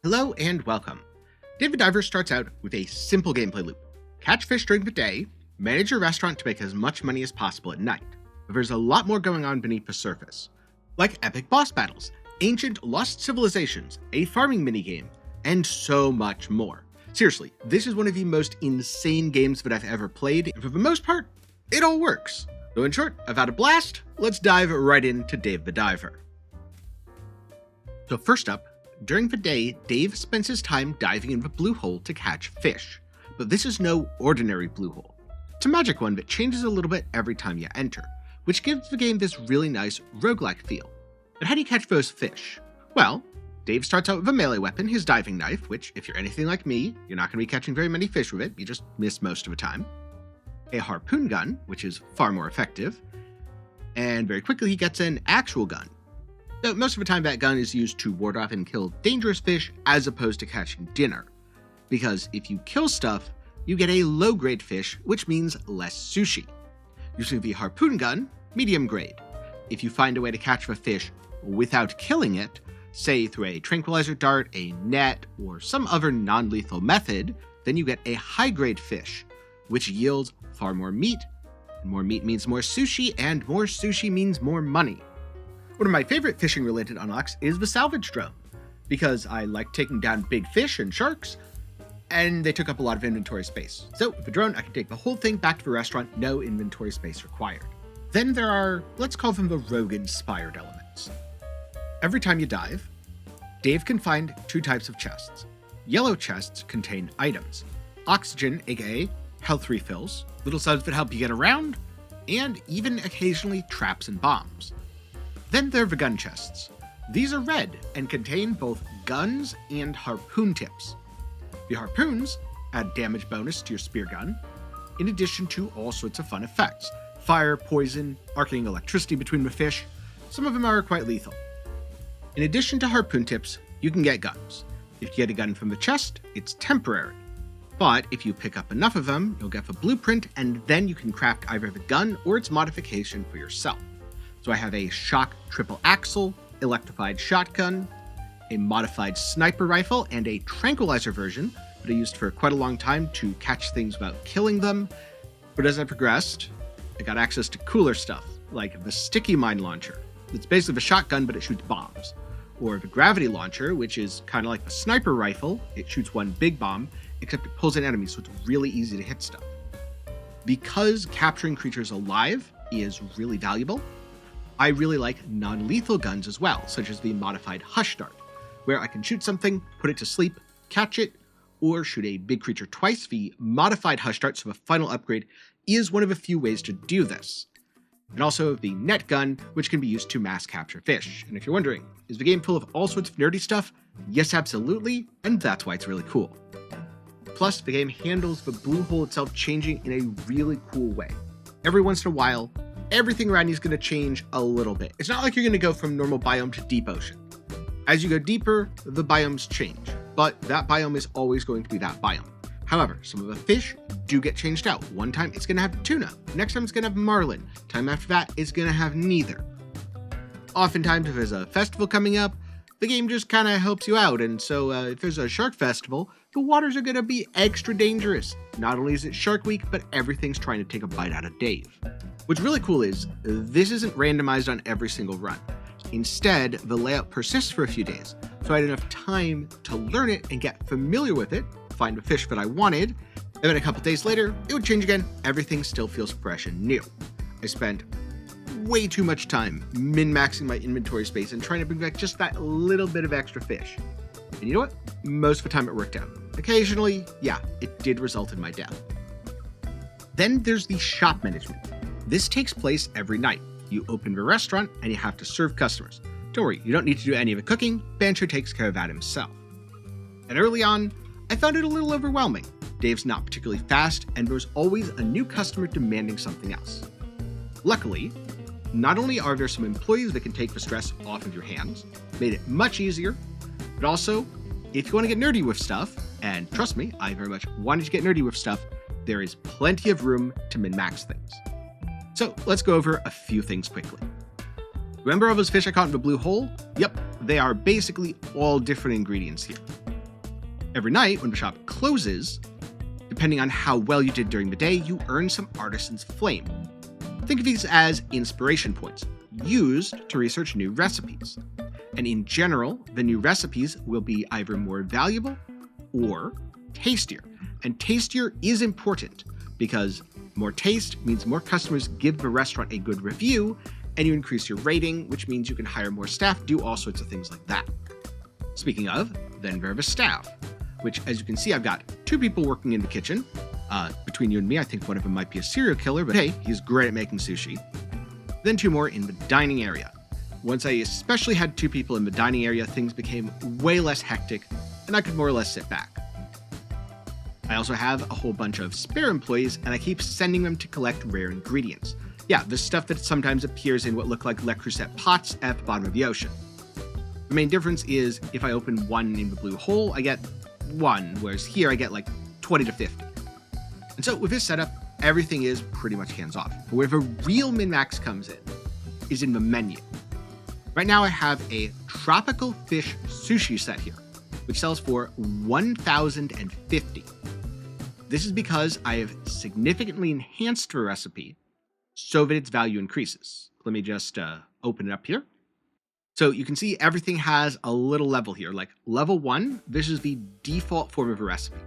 Hello and welcome. David Diver starts out with a simple gameplay loop. Catch fish during the day, manage your restaurant to make as much money as possible at night. But there's a lot more going on beneath the surface, like epic boss battles, ancient lost civilizations, a farming minigame, and so much more. Seriously, this is one of the most insane games that I've ever played, and for the most part, it all works. So in short, I've had a blast. Let's dive right into Dave the Diver. So first up, during the day, Dave spends his time diving in the blue hole to catch fish. But this is no ordinary blue hole. It's a magic one that changes a little bit every time you enter, which gives the game this really nice roguelike feel. But how do you catch those fish? Well, Dave starts out with a melee weapon, his diving knife, which, if you're anything like me, you're not going to be catching very many fish with it, you just miss most of the time. A harpoon gun, which is far more effective. And very quickly he gets an actual gun. Though most of the time that gun is used to ward off and kill dangerous fish as opposed to catching dinner. Because if you kill stuff, you get a low-grade fish, which means less sushi. Using the harpoon gun, medium grade. If you find a way to catch the fish without killing it, say through a tranquilizer dart, a net, or some other non-lethal method, then you get a high-grade fish, which yields far more meat, and more meat means more sushi means more money. One of my favorite fishing-related unlocks is the salvage drone, because I like taking down big fish and sharks, and they took up a lot of inventory space. So with the drone, I can take the whole thing back to the restaurant, no inventory space required. Then there are, let's call them the rogue-inspired elements. Every time you dive, Dave can find two types of chests. Yellow chests contain items, oxygen, aka health refills, little subs that help you get around, and even occasionally traps and bombs. Then there are the gun chests. These are red and contain both guns and harpoon tips. The harpoons add damage bonus to your spear gun, in addition to all sorts of fun effects. Fire, poison, arcing electricity between the fish. Some of them are quite lethal. In addition to harpoon tips, you can get guns. If you get a gun from the chest, it's temporary. But if you pick up enough of them, you'll get the blueprint, and then you can craft either the gun or its modification for yourself. So I have a shock triple axle, electrified shotgun, a modified sniper rifle, and a tranquilizer version that I used for quite a long time to catch things without killing them. But as I progressed, I got access to cooler stuff, like the sticky mine launcher. It's basically the shotgun, but it shoots bombs. Or the gravity launcher, which is kind of like the sniper rifle. It shoots one big bomb, except it pulls in enemies, so it's really easy to hit stuff. Because capturing creatures alive is really valuable, I really like non-lethal guns as well, such as the modified Hush Dart, where I can shoot something, put it to sleep, catch it, or shoot a big creature twice. The modified Hush Dart, so the final upgrade, is one of a few ways to do this. And also the net gun, which can be used to mass capture fish. And if you're wondering, is the game full of all sorts of nerdy stuff? Yes, absolutely, and that's why it's really cool. Plus, the game handles the blue hole itself changing in a really cool way. Every once in a while, everything around you is going to change a little bit. It's not like you're going to go from normal biome to deep ocean. As you go deeper, the biomes change, but that biome is always going to be that biome. However, some of the fish do get changed out. One time it's going to have tuna, next time it's going to have marlin, time after that it's going to have neither. Oftentimes if there's a festival coming up, the game just kind of helps you out, and so if there's a shark festival, the waters are going to be extra dangerous. Not only is it Shark Week, but everything's trying to take a bite out of Dave. What's really cool is, this isn't randomized on every single run. Instead, the layout persists for a few days, so I had enough time to learn it and get familiar with it, find the fish that I wanted, and then a couple days later, it would change again. Everything still feels fresh and new. I spent way too much time min-maxing my inventory space and trying to bring back just that little bit of extra fish. And you know what? Most of the time it worked out. Occasionally, yeah, it did result in my death. Then there's the shop management. This takes place every night. You open the restaurant and you have to serve customers. Don't worry, you don't need to do any of the cooking. Bancho takes care of that himself. And early on, I found it a little overwhelming. Dave's not particularly fast, and there's always a new customer demanding something else. Luckily, not only are there some employees that can take the stress off of your hands, made it much easier, but also, if you want to get nerdy with stuff, and trust me, I very much wanted to get nerdy with stuff, there is plenty of room to min-max things. So let's go over a few things quickly. Remember all those fish I caught in the blue hole? Yep, they are basically all different ingredients here. Every night when the shop closes, depending on how well you did during the day, you earn some Artisan's Flame. Think of these as inspiration points, used to research new recipes. And in general, the new recipes will be either more valuable or tastier. And tastier is important because more taste means more customers give the restaurant a good review, and you increase your rating, which means you can hire more staff, do all sorts of things like that. Speaking of, then there are the staff, which, as you can see, I've got 2 people working in the kitchen. Between you and me, I think one of them might be a serial killer, but hey, he's great at making sushi. Then 2 more in the dining area. Once I especially had 2 people in the dining area, things became way less hectic, and I could more or less sit back. I also have a whole bunch of spare employees, and I keep sending them to collect rare ingredients. Yeah, the stuff that sometimes appears in what look like Le Creuset pots at the bottom of the ocean. The main difference is if I open 1 in the blue hole, I get 1, whereas here I get like 20 to 50. And so with this setup, everything is pretty much hands-off. But where the real min-max comes in is in the menu. Right now I have a tropical fish sushi set here, which sells for 1,050. This is because I have significantly enhanced the recipe so that its value increases. Let me just open it up here. So you can see everything has a little level here. Like level 1, this is the default form of a recipe.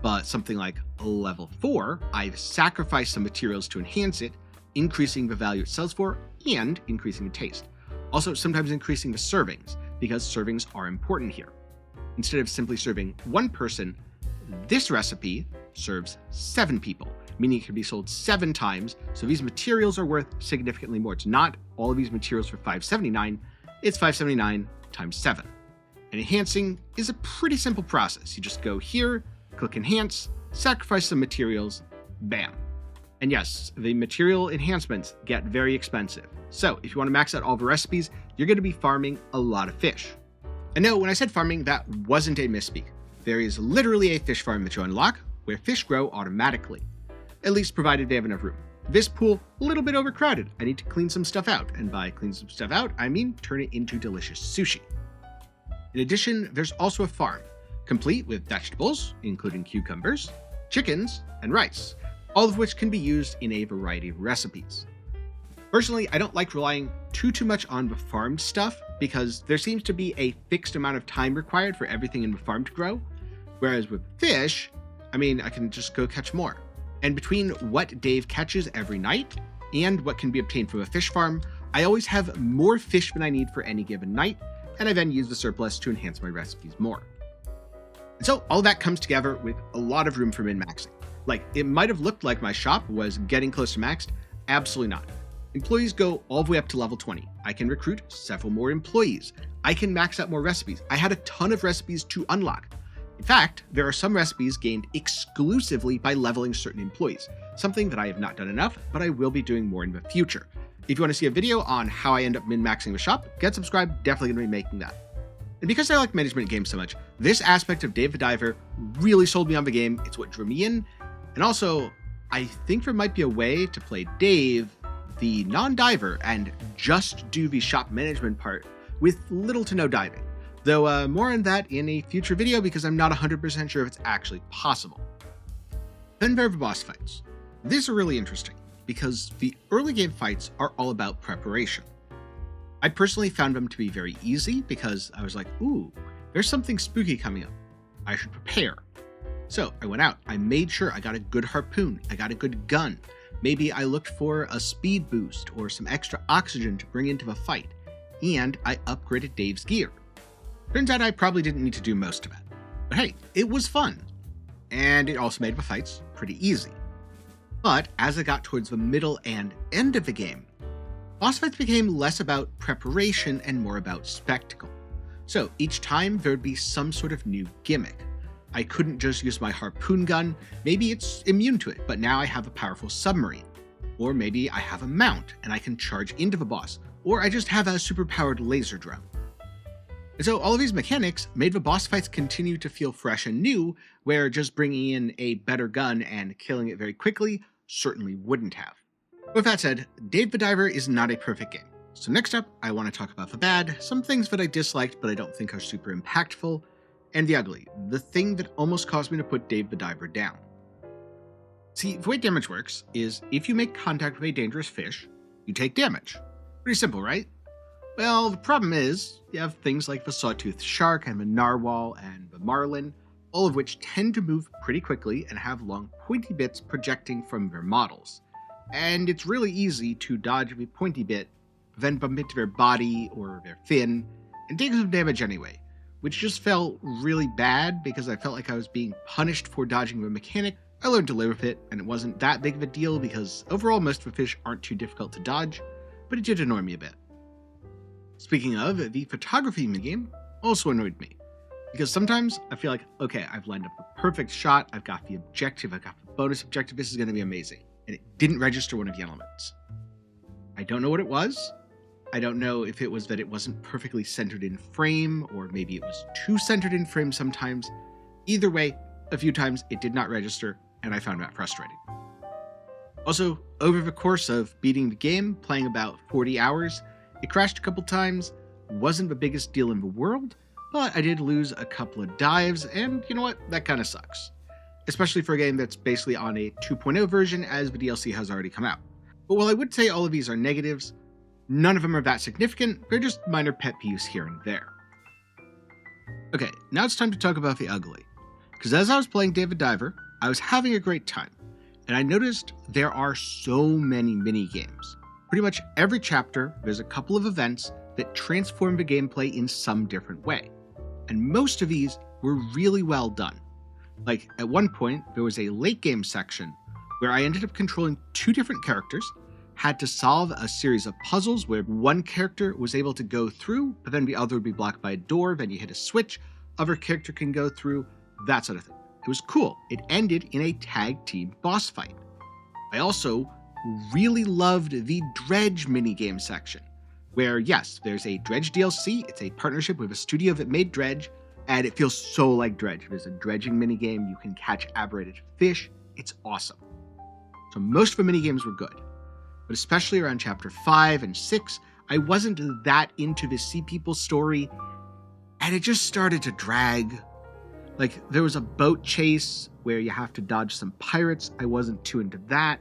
But something like level 4, I've sacrificed some materials to enhance it, increasing the value it sells for and increasing the taste. Also, sometimes increasing the servings, because servings are important here. Instead of simply serving 1 person, this recipe serves 7 people, meaning it can be sold 7 times, so these materials are worth significantly more. It's not all of these materials for $5.79, it's $5.79 times 7. And enhancing is a pretty simple process. You just go here, click Enhance, sacrifice some materials, bam. And yes, the material enhancements get very expensive. So if you want to max out all the recipes, you're going to be farming a lot of fish. And no, when I said farming, that wasn't a misspeak. There is literally a fish farm that you unlock where fish grow automatically, at least provided they have enough room. This pool, a little bit overcrowded. I need to clean some stuff out. And by clean some stuff out, I mean turn it into delicious sushi. In addition, there's also a farm, complete with vegetables, including cucumbers, chickens, and rice, all of which can be used in a variety of recipes. Personally, I don't like relying too much on the farmed stuff because there seems to be a fixed amount of time required for everything in the farm to grow, whereas with fish, I can just go catch more. And between what Dave catches every night and what can be obtained from a fish farm, I always have more fish than I need for any given night, and I then use the surplus to enhance my recipes more. And so all that comes together with a lot of room for min-maxing. Like, it might have looked like my shop was getting close to maxed. Absolutely not. Employees go all the way up to level 20. I can recruit several more employees. I can max out more recipes. I had a ton of recipes to unlock. In fact, there are some recipes gained exclusively by leveling certain employees, something that I have not done enough, but I will be doing more in the future. If you want to see a video on how I end up min-maxing the shop, get subscribed, definitely going to be making that. And because I like management games so much, this aspect of Dave the Diver really sold me on the game. It's what drew me in. And also, I think there might be a way to play Dave, the non-diver, and just do the shop management part with little to no diving. Though more on that in a future video because I'm not 100% sure if it's actually possible. Then there are the boss fights. These are really interesting because the early game fights are all about preparation. I personally found them to be very easy because I was like, ooh, there's something spooky coming up. I should prepare. So I went out, I made sure I got a good harpoon, I got a good gun. Maybe I looked for a speed boost or some extra oxygen to bring into the fight, and I upgraded Dave's gear. Turns out I probably didn't need to do most of it. But hey, it was fun. And it also made the fights pretty easy. But as I got towards the middle and end of the game, boss fights became less about preparation and more about spectacle. So each time there'd be some sort of new gimmick. I couldn't just use my harpoon gun, maybe it's immune to it, but now I have a powerful submarine. Or maybe I have a mount and I can charge into the boss, or I just have a superpowered laser drone. And so all of these mechanics made the boss fights continue to feel fresh and new, where just bringing in a better gun and killing it very quickly certainly wouldn't have. With that said, Dave the Diver is not a perfect game. So next up, I want to talk about the bad, some things that I disliked but I don't think are super impactful, and the ugly, the thing that almost caused me to put Dave the Diver down. See, the way damage works is if you make contact with a dangerous fish, you take damage. Pretty simple, right? Well, the problem is, you have things like the sawtooth shark and the narwhal and the marlin, all of which tend to move pretty quickly and have long pointy bits projecting from their models. And it's really easy to dodge the pointy bit, then bump into their body or their fin, and take some damage anyway, which just felt really bad because I felt like I was being punished for dodging the mechanic. I learned to live with it, and it wasn't that big of a deal because overall most of the fish aren't too difficult to dodge, but it did annoy me a bit. Speaking of, the photography minigame also annoyed me, because sometimes I feel like, okay, I've lined up the perfect shot, I've got the objective, I've got the bonus objective, this is going to be amazing, and it didn't register one of the elements. I don't know what it was. I don't know if it was that it wasn't perfectly centered in frame, or maybe it was too centered in frame sometimes. Either way, a few times it did not register, and I found that frustrating. Also, over the course of beating the game, playing about 40 hours, it crashed a couple times. Wasn't the biggest deal in the world, but I did lose a couple of dives, and you know what? That kind of sucks. Especially for a game that's basically on a 2.0 version, as the DLC has already come out. But while I would say all of these are negatives, none of them are that significant. They're just minor pet peeves here and there. Okay, now it's time to talk about the ugly. Because as I was playing Dave the Diver, I was having a great time, and I noticed there are so many mini-games. Pretty much every chapter, there's a couple of events that transform the gameplay in some different way. And most of these were really well done. Like, at one point, there was a late game section where I ended up controlling two different characters, had to solve a series of puzzles where one character was able to go through, but then the other would be blocked by a door, then you hit a switch, other character can go through, that sort of thing. It was cool. It ended in a tag team boss fight. I also really loved the Dredge minigame section, where yes, there's a Dredge DLC, it's a partnership with a studio that made Dredge, and it feels so like Dredge. There's a dredging minigame, you can catch aberrated fish, it's awesome. So most of the minigames were good, but especially around chapter 5 and 6, I wasn't that into the Sea People story, and it just started to drag. Like, there was a boat chase where you have to dodge some pirates, I wasn't too into that.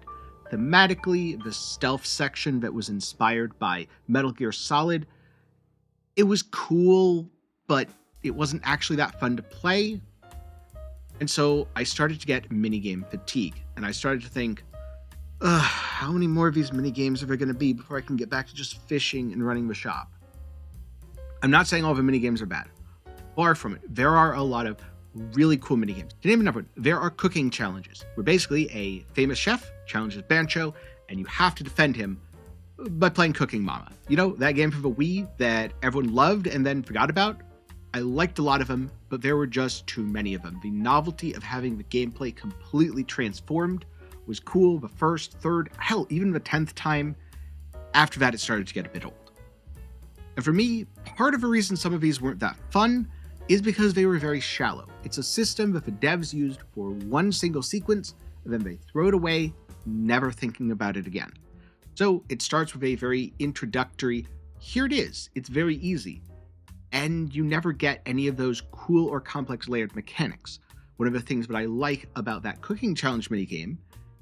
Thematically, the stealth section that was inspired by Metal Gear Solid, it was cool, but it wasn't actually that fun to play. And so I started to get minigame fatigue, and I started to think, how many more of these minigames are there going to be before I can get back to just fishing and running the shop? I'm not saying all the minigames are bad. Far from it. There are a lot of really cool minigames. To name another one, there are cooking challenges, where basically a famous chef challenges Bancho, and you have to defend him by playing Cooking Mama. You know, that game for the Wii that everyone loved and then forgot about? I liked a lot of them, but there were just too many of them. The novelty of having the gameplay completely transformed was cool the first, third, hell, even the 10th time. After that, it started to get a bit old. And for me, part of the reason some of these weren't that fun is because they were very shallow. It's a system that the devs used for one single sequence, and then they throw it away, never thinking about it again. So it starts with a very introductory, here it is, it's very easy, and you never get any of those cool or complex layered mechanics. One of the things that I like about that cooking challenge minigame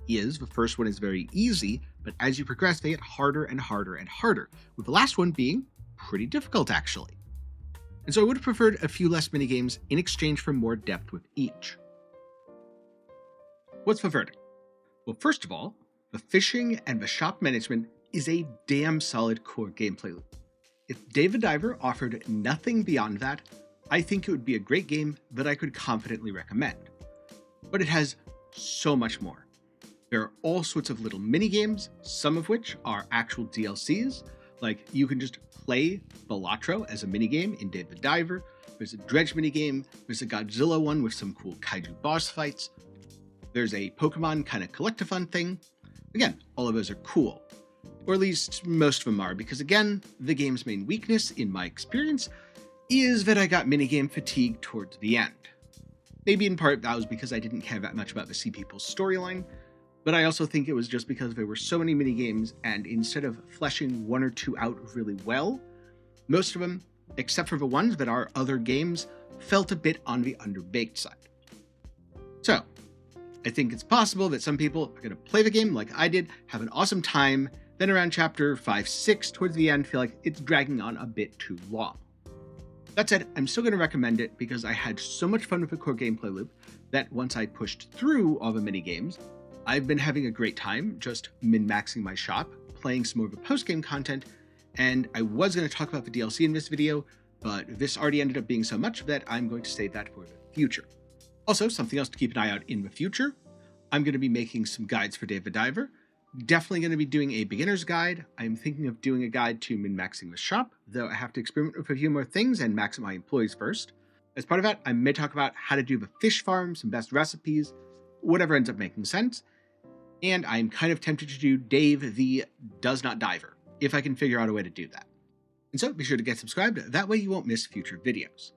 is the first one is very easy, but as you progress, they get harder and harder and harder, with the last one being pretty difficult actually. And so I would have preferred a few less minigames in exchange for more depth with each. What's the verdict? Well, first of all, the fishing and the shop management is a damn solid core gameplay loop. If Dave the Diver offered nothing beyond that, I think it would be a great game that I could confidently recommend. But it has so much more. There are all sorts of little mini-games, some of which are actual DLCs, like you can just play Balatro as a minigame in Dave the Diver, there's a Dredge minigame, there's a Godzilla one with some cool kaiju boss fights, there's a Pokemon kind of collect-a-fun thing. Again, all of those are cool. Or at least most of them are, because again, the game's main weakness, in my experience, is that I got minigame fatigue towards the end. Maybe in part that was because I didn't care that much about the Sea People's storyline, but I also think it was just because there were so many minigames, and instead of fleshing one or two out really well, most of them except for the ones that our other games felt a bit on the underbaked side. So, I think it's possible that some people are going to play the game like I did, have an awesome time, then around chapter 5-6 towards the end feel like it's dragging on a bit too long. That said, I'm still going to recommend it because I had so much fun with the core gameplay loop that once I pushed through all the mini-games, I've been having a great time just min-maxing my shop, playing some more of the post-game content, and I was going to talk about the DLC in this video, but this already ended up being so much that I'm going to save that for the future. Also, something else to keep an eye out in the future, I'm going to be making some guides for Dave the Diver. Definitely going to be doing a beginner's guide. I'm thinking of doing a guide to min-maxing the shop, though I have to experiment with a few more things and max my employees first. As part of that, I may talk about how to do the fish farm, some best recipes, whatever ends up making sense. And I'm kind of tempted to do Dave the Does Not Diver, if I can figure out a way to do that. And so be sure to get subscribed, that way you won't miss future videos.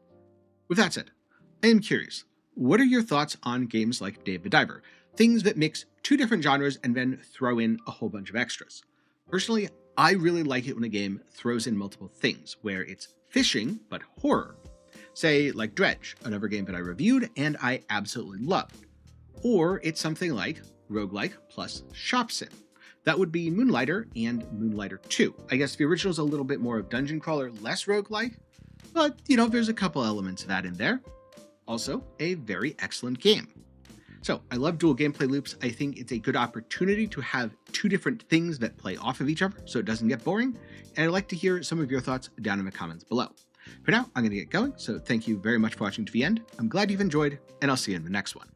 With that said, I am curious, what are your thoughts on games like Dave the Diver? Things that mix two different genres and then throw in a whole bunch of extras. Personally, I really like it when a game throws in multiple things, where it's fishing, but horror. Say, like Dredge, another game that I reviewed and I absolutely loved. Or it's something like roguelike plus shop sim. That would be Moonlighter and Moonlighter 2. I guess the original is a little bit more of dungeon crawler, less roguelike, but there's a couple elements of that in there. Also, a very excellent game. So, I love dual gameplay loops. I think it's a good opportunity to have two different things that play off of each other so it doesn't get boring, and I'd like to hear some of your thoughts down in the comments below. For now, I'm going to get going, so thank you very much for watching to the end. I'm glad you've enjoyed, and I'll see you in the next one.